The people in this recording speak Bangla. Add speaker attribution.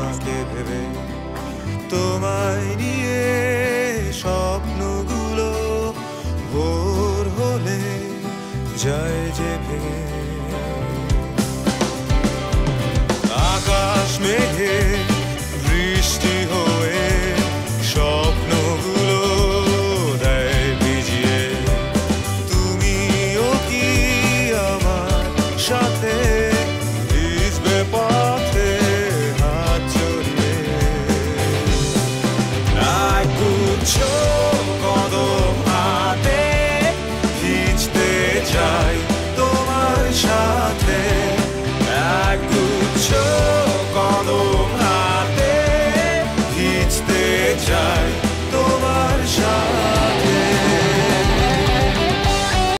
Speaker 1: তোমাকে ভেবে, তোমায় নিয়ে স্বপ্নগুলো ভোর হলে যায় যে ভেঙে। আকাশ মেঘে বৃষ্টি হয়ে স্বপ্নগুলো দেয় ভিজিয়ে। তুমিও কি আমার সাথে ভিজবে পথে হাত জড়িয়ে? একগুচ্ছ কদম হাতে ভিজতে চাই তোমার সাথে, একগুচ্ছ কদম হাতে ভিজতে চাই।